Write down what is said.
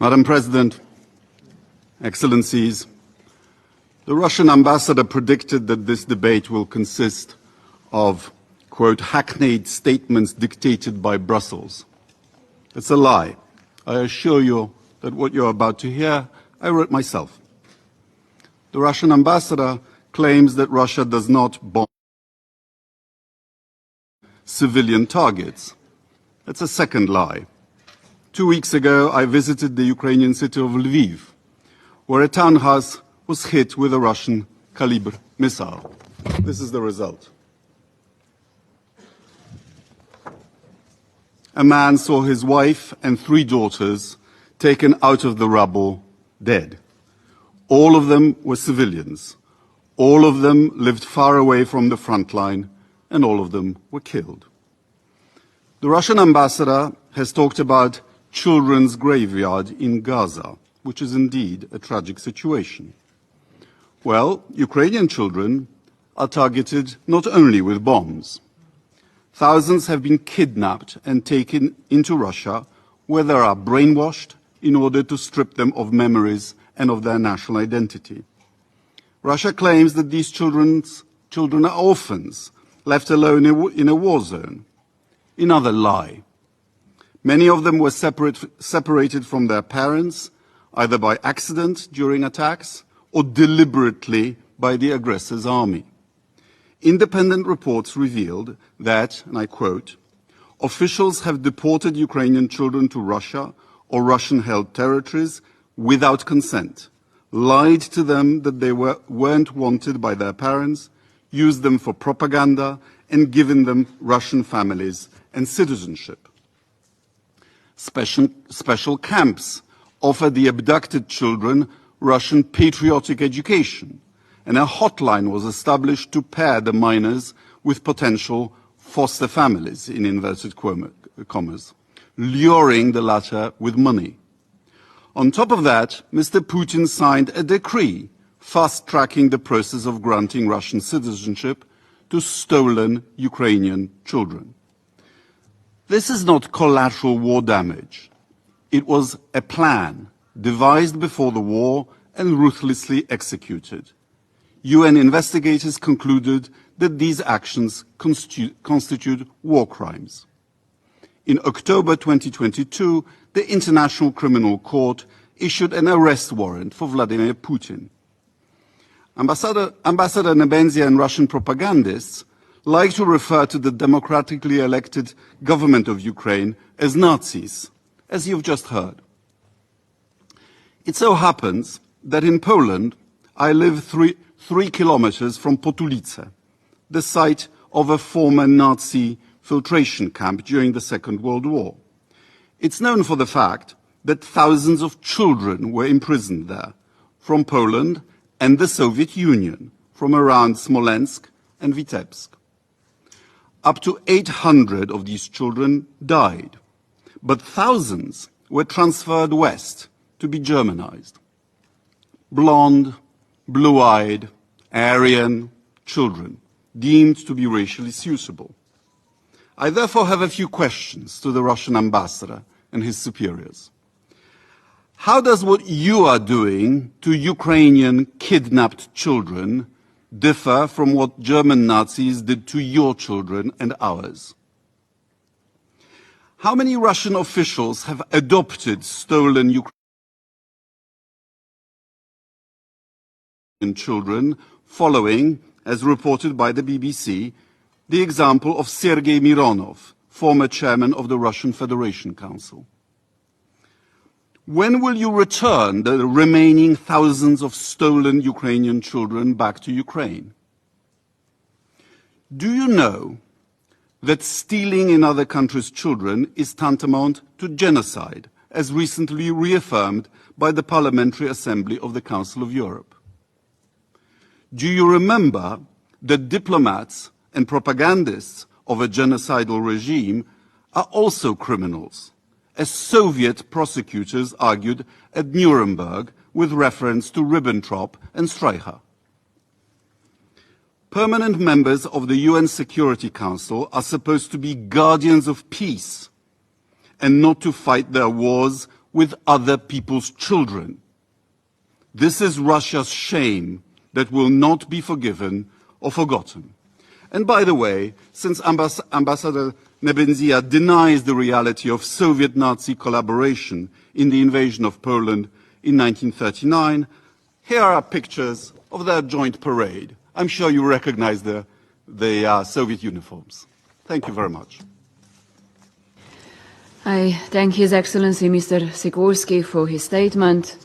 Madam President, Excellencies, the Russian ambassador predicted that this debate will consist of, quote, hackneyed statements dictated by Brussels. It's a lie. I assure you that what you're about to hear, I wrote myself. The Russian ambassador claims that Russia does not bomb civilian targets. That's a second lie. 2 weeks ago, I visited the Ukrainian city of Lviv, where a townhouse was hit with a Russian Kalibr missile. This is the result. A man saw his wife and 3 daughters taken out of the rubble dead. All of them were civilians. All of them lived far away from the front line, and all of them were killed. The Russian ambassador has talked about children's graveyard in Gaza, which is indeed a tragic situation. Well, Ukrainian children are targeted not only with bombs. Thousands have been kidnapped and taken into Russia, where they are brainwashed in order to strip them of memories and of their national identity. Russia claims that these children are orphans, left alone in a war zone. Another lie. Many of them were separated from their parents, either by accident during attacks or deliberately by the aggressor's army. Independent reports revealed that, and I quote, officials have deported Ukrainian children to Russia or Russian-held territories without consent, lied to them that they weren't wanted by their parents, used them for propaganda, and given them Russian families and citizenship. Special camps offer the abducted children Russian patriotic education, and a hotline was established to pair the minors with potential foster families, in inverted commas, luring the latter with money. On top of that, Mr. Putin signed a decree fast-tracking the process of granting Russian citizenship to stolen Ukrainian children. This is not collateral war damage. It was a plan devised before the war and ruthlessly executed. UN investigators concluded that these actions constitute war crimes. In October 2022, the International Criminal Court issued an arrest warrant for Vladimir Putin. Ambassador Nebenzia and Russian propagandists like to refer to the democratically elected government of Ukraine as Nazis, as you've just heard. It so happens that in Poland, I live three kilometers from Potulice, the site of a former Nazi filtration camp during the Second World War. It's known for the fact that thousands of children were imprisoned there, from Poland and the Soviet Union, from around Smolensk and Vitebsk. Up to 800 of these children died, but thousands were transferred west to be Germanized. Blonde, blue-eyed, Aryan children deemed to be racially suitable. I therefore have a few questions to the Russian ambassador and his superiors. How does what you are doing to Ukrainian kidnapped children differ from what German Nazis did to your children and ours? How many Russian officials have adopted stolen Ukrainian children following, as reported by the BBC, the example of Sergei Mironov, former chairman of the Russian Federation Council? When will you return the remaining thousands of stolen Ukrainian children back to Ukraine? Do you know that stealing in other countries' children is tantamount to genocide, as recently reaffirmed by the Parliamentary Assembly of the Council of Europe? Do you remember that diplomats and propagandists of a genocidal regime are also criminals, as Soviet prosecutors argued at Nuremberg with reference to Ribbentrop and Streicher? Permanent members of the UN Security Council are supposed to be guardians of peace and not to fight their wars with other people's children. This is Russia's shame that will not be forgiven or forgotten. And by the way, since Ambassador Nebenzia denies the reality of Soviet Nazi collaboration in the invasion of Poland in 1939, here are pictures of their joint parade. I'm sure you recognize the Soviet uniforms. Thank you very much. I thank His Excellency Mr. Sikorski for his statement.